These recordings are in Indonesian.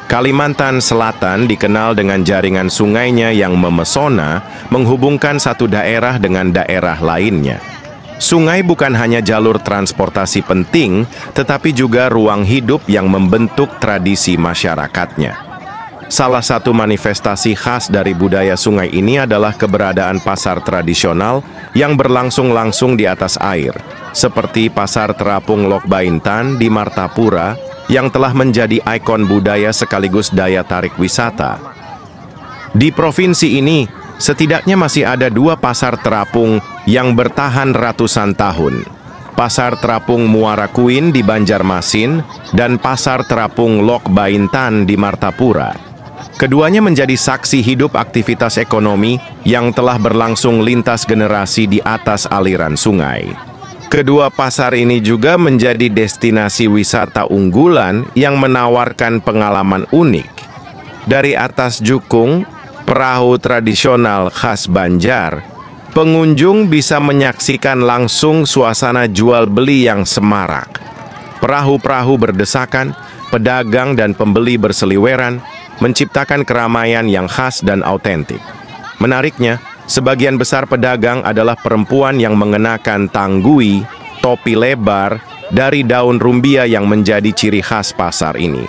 Kalimantan Selatan dikenal dengan jaringan sungainya yang memesona, menghubungkan satu daerah dengan daerah lainnya. Sungai bukan hanya jalur transportasi penting, tetapi juga ruang hidup yang membentuk tradisi masyarakatnya. Salah satu manifestasi khas dari budaya sungai ini adalah keberadaan pasar tradisional yang berlangsung langsung di atas air, seperti Pasar Terapung Lok Baintan di Martapura, yang telah menjadi ikon budaya sekaligus daya tarik wisata. Di provinsi ini, setidaknya masih ada 2 pasar terapung yang bertahan ratusan tahun. Pasar Terapung Muara Kuin di Banjarmasin dan Pasar Terapung Lok Baintan di Martapura. Keduanya menjadi saksi hidup aktivitas ekonomi yang telah berlangsung lintas generasi di atas aliran sungai. Kedua pasar ini juga menjadi destinasi wisata unggulan yang menawarkan pengalaman unik. Dari atas jukung, perahu tradisional khas Banjar, pengunjung bisa menyaksikan langsung suasana jual beli yang semarak. Perahu-perahu berdesakan, pedagang dan pembeli berseliweran, menciptakan keramaian yang khas dan autentik. Menariknya, sebagian besar pedagang adalah perempuan yang mengenakan tanggui, topi lebar, dari daun rumbia yang menjadi ciri khas pasar ini.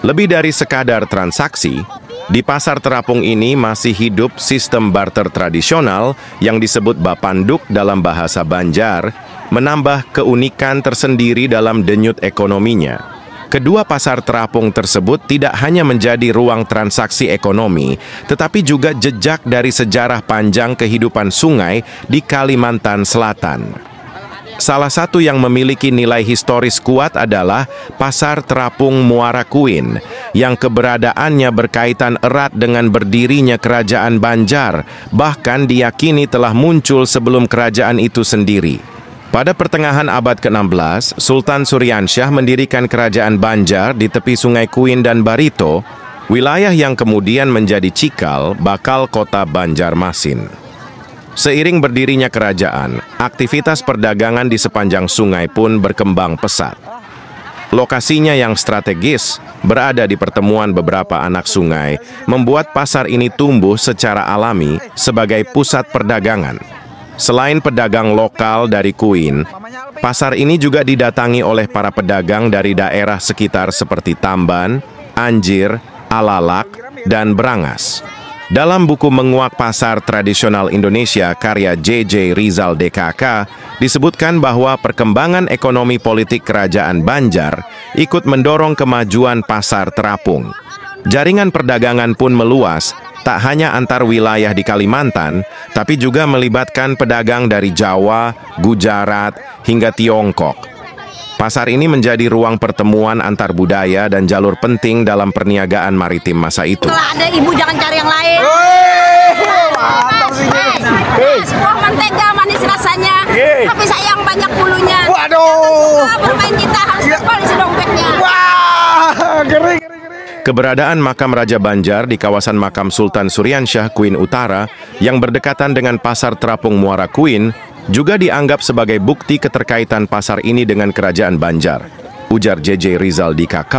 Lebih dari sekadar transaksi, di pasar terapung ini masih hidup sistem barter tradisional yang disebut bapanduk dalam bahasa Banjar, menambah keunikan tersendiri dalam denyut ekonominya. Kedua pasar terapung tersebut tidak hanya menjadi ruang transaksi ekonomi, tetapi juga jejak dari sejarah panjang kehidupan sungai di Kalimantan Selatan. Salah satu yang memiliki nilai historis kuat adalah Pasar Terapung Muara Kuin, yang keberadaannya berkaitan erat dengan berdirinya Kerajaan Banjar, bahkan diyakini telah muncul sebelum kerajaan itu sendiri. Pada pertengahan abad ke-16, Sultan Suryansyah mendirikan Kerajaan Banjar di tepi Sungai Kuin dan Barito, wilayah yang kemudian menjadi cikal bakal kota Banjarmasin. Seiring berdirinya kerajaan, aktivitas perdagangan di sepanjang sungai pun berkembang pesat. Lokasinya yang strategis, berada di pertemuan beberapa anak sungai, membuat pasar ini tumbuh secara alami sebagai pusat perdagangan. Selain pedagang lokal dari Kuin, pasar ini juga didatangi oleh para pedagang dari daerah sekitar seperti Tamban, Anjir, Alalak, dan Brangas. Dalam buku Menguak Pasar Tradisional Indonesia karya J.J. Rizal DKK, disebutkan bahwa perkembangan ekonomi politik Kerajaan Banjar ikut mendorong kemajuan pasar terapung. Jaringan perdagangan pun meluas, tak hanya antar wilayah di Kalimantan, tapi juga melibatkan pedagang dari Jawa, Gujarat, hingga Tiongkok. Pasar ini menjadi ruang pertemuan antar budaya dan jalur penting dalam perniagaan maritim masa itu. Kalau ada ibu jangan cari yang lain. Semua mentega manis rasanya, tapi sayang banyak bulunya. Waduh. Bermain kita harus polisi dompetnya. Wah, ngeri. Keberadaan makam Raja Banjar di kawasan makam Sultan Suryansyah Kuin Utara yang berdekatan dengan Pasar Terapung Muara Kuin juga dianggap sebagai bukti keterkaitan pasar ini dengan Kerajaan Banjar, ujar J.J. Rizal DKK.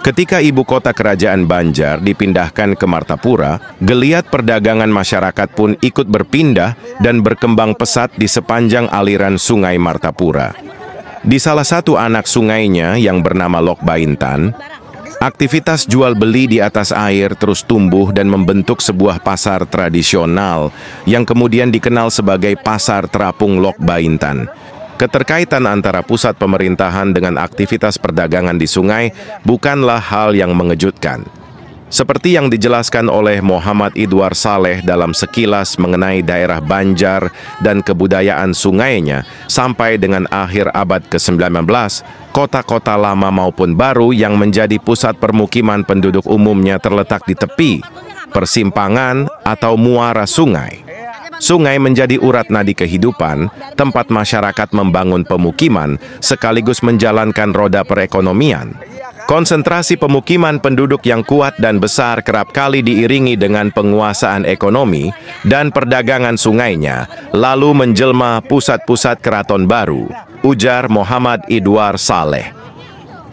Ketika ibu kota Kerajaan Banjar dipindahkan ke Martapura, geliat perdagangan masyarakat pun ikut berpindah dan berkembang pesat di sepanjang aliran Sungai Martapura. Di salah satu anak sungainya yang bernama Lok Baintan, aktivitas jual beli di atas air terus tumbuh dan membentuk sebuah pasar tradisional yang kemudian dikenal sebagai Pasar Terapung Lok Baintan. Keterkaitan antara pusat pemerintahan dengan aktivitas perdagangan di sungai bukanlah hal yang mengejutkan. Seperti yang dijelaskan oleh Muhammad Idwar Saleh dalam sekilas mengenai daerah Banjar dan kebudayaan sungainya, sampai dengan akhir abad ke-19, kota-kota lama maupun baru yang menjadi pusat permukiman penduduk umumnya terletak di tepi, persimpangan, atau muara sungai. Sungai menjadi urat nadi kehidupan, tempat masyarakat membangun pemukiman, sekaligus menjalankan roda perekonomian. Konsentrasi pemukiman penduduk yang kuat dan besar kerap kali diiringi dengan penguasaan ekonomi dan perdagangan sungainya, lalu menjelma pusat-pusat keraton baru, ujar Muhammad Idwar Saleh.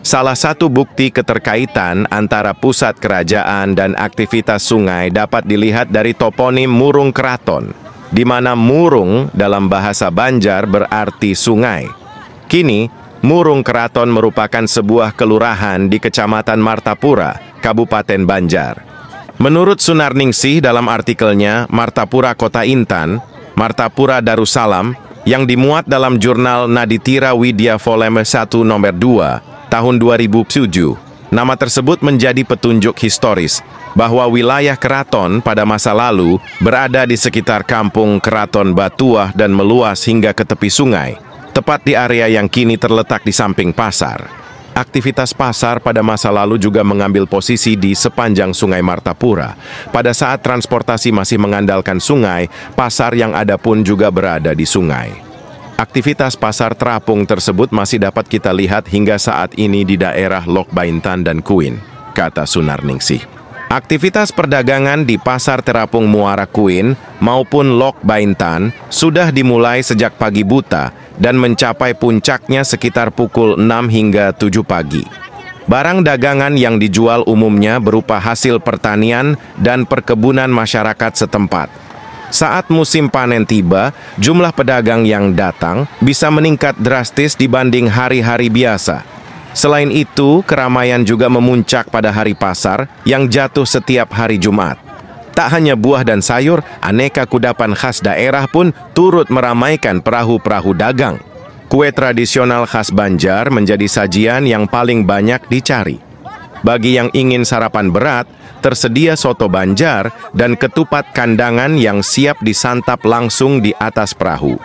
Salah satu bukti keterkaitan antara pusat kerajaan dan aktivitas sungai dapat dilihat dari toponim Murung Keraton, di mana Murung dalam bahasa Banjar berarti sungai. Kini, Murung Keraton merupakan sebuah kelurahan di Kecamatan Martapura, Kabupaten Banjar. Menurut Sunarningsih dalam artikelnya Martapura Kota Intan, Martapura Darussalam, yang dimuat dalam jurnal Naditira Widya Volume 1 nomor 2, tahun 2007, nama tersebut menjadi petunjuk historis bahwa wilayah keraton pada masa lalu berada di sekitar kampung Keraton Batuah dan meluas hingga ke tepi sungai, tepat di area yang kini terletak di samping pasar. Aktivitas pasar pada masa lalu juga mengambil posisi di sepanjang Sungai Martapura. Pada saat transportasi masih mengandalkan sungai, pasar yang ada pun juga berada di sungai. Aktivitas pasar terapung tersebut masih dapat kita lihat hingga saat ini di daerah Lok Baintan dan Kuin, kata Sunarningsih. Aktivitas perdagangan di Pasar Terapung Muara Kuin maupun Lok Baintan sudah dimulai sejak pagi buta dan mencapai puncaknya sekitar pukul 6 hingga 7 pagi. Barang dagangan yang dijual umumnya berupa hasil pertanian dan perkebunan masyarakat setempat. Saat musim panen tiba, jumlah pedagang yang datang bisa meningkat drastis dibanding hari-hari biasa. Selain itu, keramaian juga memuncak pada hari pasar yang jatuh setiap hari Jumat. Tak hanya buah dan sayur, aneka kudapan khas daerah pun turut meramaikan perahu-perahu dagang. Kue tradisional khas Banjar menjadi sajian yang paling banyak dicari. Bagi yang ingin sarapan berat, tersedia soto Banjar dan ketupat kandangan yang siap disantap langsung di atas perahu.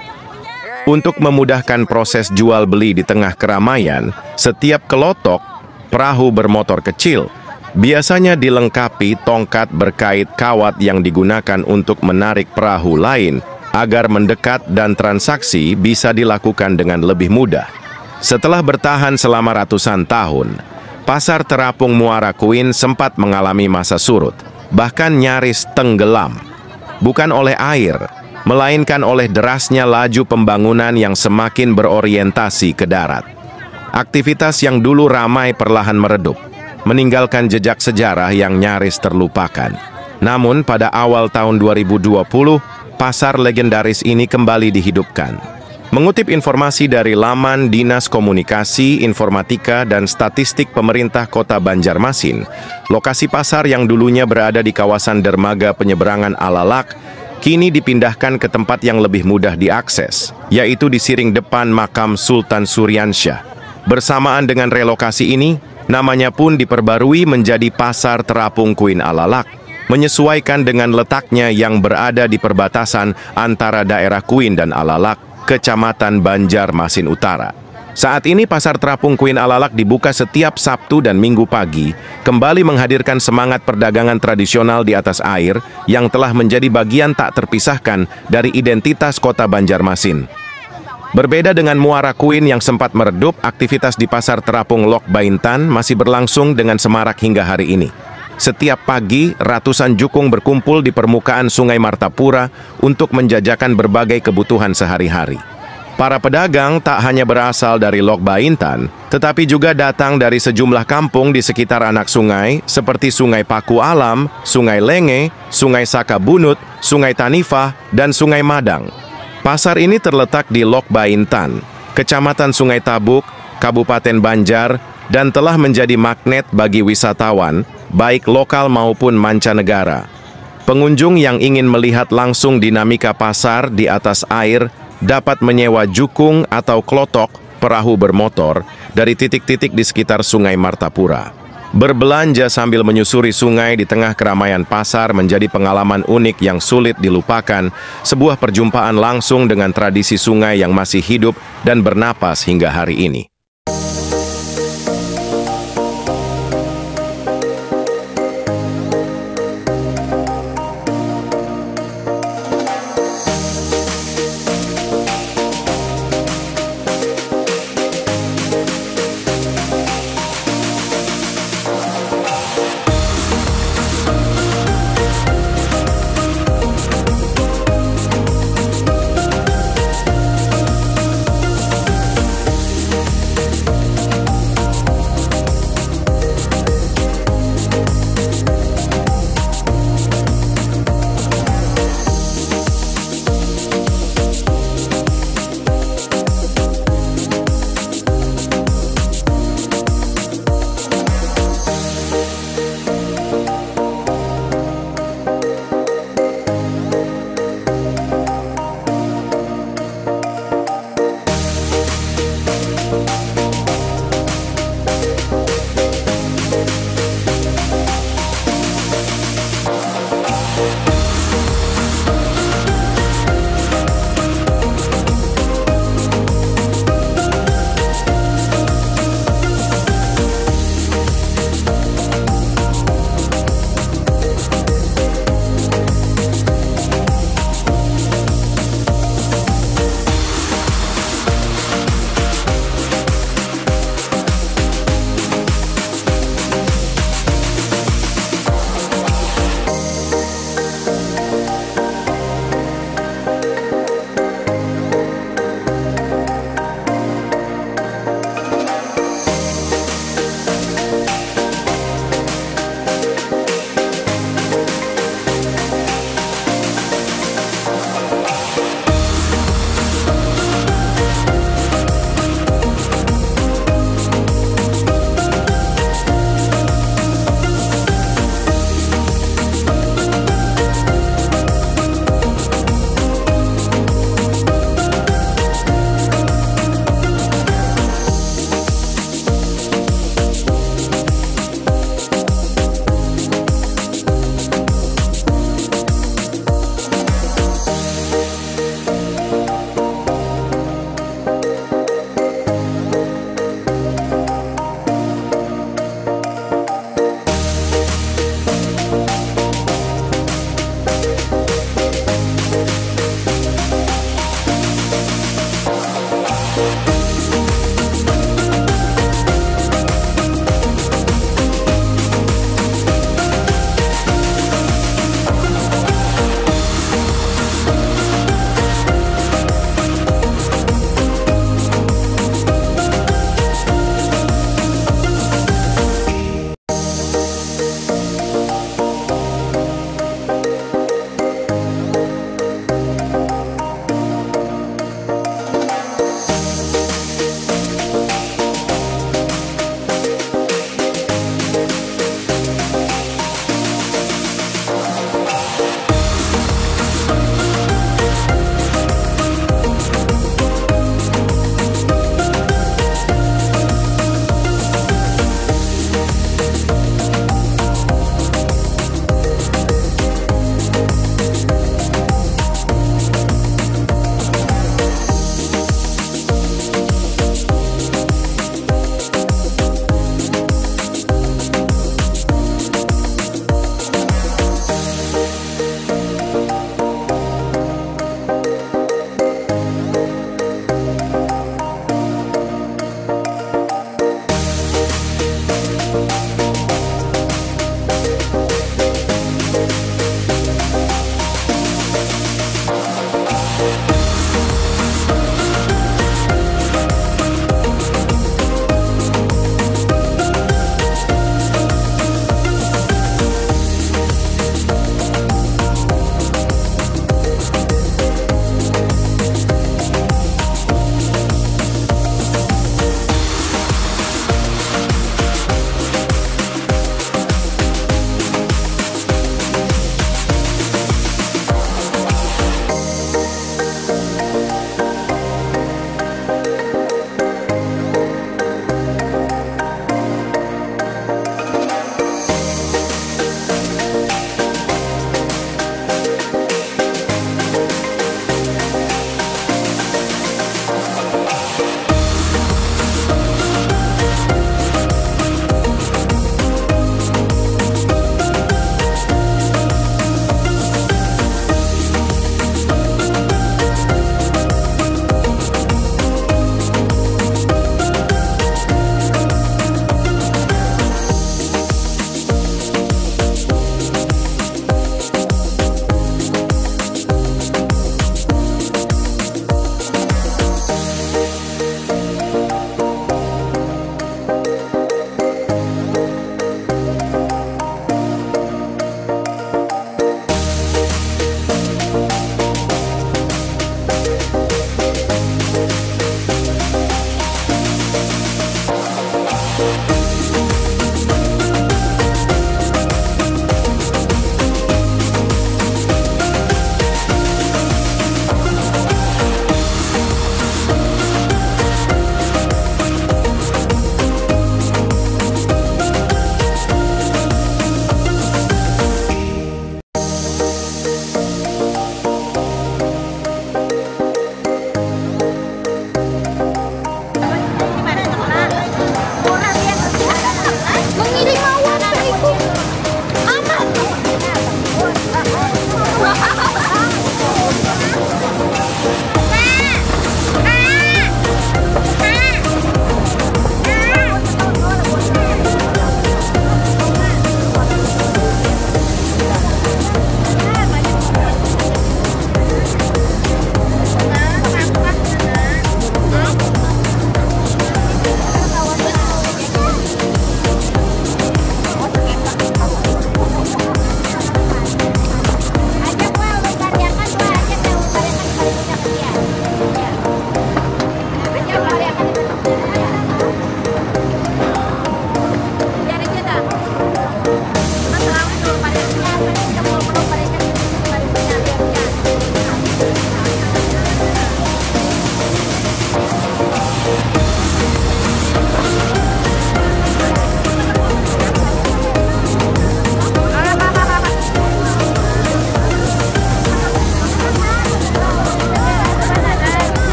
Untuk memudahkan proses jual beli di tengah keramaian, setiap kelotok perahu bermotor kecil biasanya dilengkapi tongkat berkait kawat yang digunakan untuk menarik perahu lain agar mendekat dan transaksi bisa dilakukan dengan lebih mudah. Setelah bertahan selama ratusan tahun, Pasar Terapung Muara Kuin sempat mengalami masa surut, bahkan nyaris tenggelam. Bukan oleh air, melainkan oleh derasnya laju pembangunan yang semakin berorientasi ke darat. Aktivitas yang dulu ramai perlahan meredup, meninggalkan jejak sejarah yang nyaris terlupakan. Namun pada awal tahun 2020, pasar legendaris ini kembali dihidupkan. Mengutip informasi dari laman Dinas Komunikasi, Informatika, dan Statistik Pemerintah Kota Banjarmasin, lokasi pasar yang dulunya berada di kawasan dermaga penyeberangan Alalak, kini dipindahkan ke tempat yang lebih mudah diakses, yaitu di siring depan makam Sultan Suryansyah. Bersamaan dengan relokasi ini, namanya pun diperbarui menjadi Pasar Terapung Kuin Alalak, menyesuaikan dengan letaknya yang berada di perbatasan antara daerah Kuin dan Alalak, Kecamatan Banjarmasin Utara. Saat ini Pasar Terapung Kuin Alalak dibuka setiap Sabtu dan Minggu pagi, kembali menghadirkan semangat perdagangan tradisional di atas air yang telah menjadi bagian tak terpisahkan dari identitas kota Banjarmasin. Berbeda dengan Muara Kuin yang sempat meredup, aktivitas di Pasar Terapung Lok Baintan masih berlangsung dengan semarak hingga hari ini. Setiap pagi, ratusan jukung berkumpul di permukaan Sungai Martapura untuk menjajakan berbagai kebutuhan sehari-hari. Para pedagang tak hanya berasal dari Lok Baintan, tetapi juga datang dari sejumlah kampung di sekitar anak sungai seperti Sungai Paku Alam, Sungai Lenge, Sungai Sakabunut, Sungai Tanifah, dan Sungai Madang. Pasar ini terletak di Lok Baintan, Kecamatan Sungai Tabuk, Kabupaten Banjar, dan telah menjadi magnet bagi wisatawan, baik lokal maupun mancanegara. Pengunjung yang ingin melihat langsung dinamika pasar di atas air dapat menyewa jukung atau klotok perahu bermotor dari titik-titik di sekitar Sungai Martapura. Berbelanja sambil menyusuri sungai di tengah keramaian pasar menjadi pengalaman unik yang sulit dilupakan, sebuah perjumpaan langsung dengan tradisi sungai yang masih hidup dan bernapas hingga hari ini.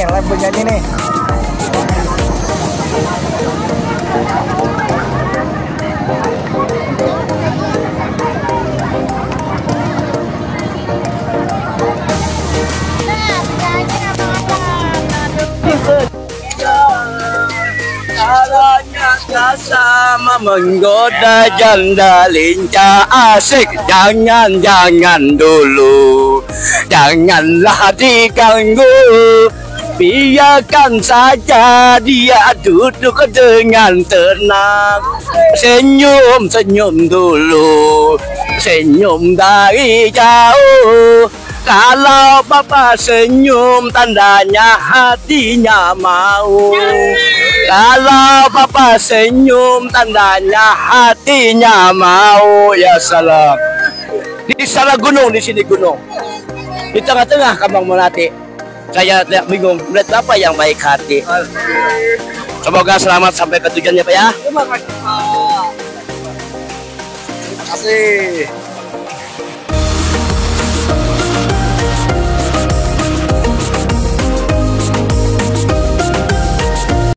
nih, live bernyanyi nih. Caranya sama menggoda janda lincah asik. Jangan dulu, janganlah diganggu. Biarkan saja dia duduk dengan tenang. Senyum dulu, senyum dari jauh. Kalau Bapak senyum tandanya hatinya mau. Kalau Bapak senyum tandanya hatinya mau. Ya salam. Di sana gunung, di sini gunung. Di tengah-tengah Kambang Melati. Saya tidak bingung, melihat apa yang baik hati. Semoga selamat sampai ke tujuannya Pak ya. Terima kasih.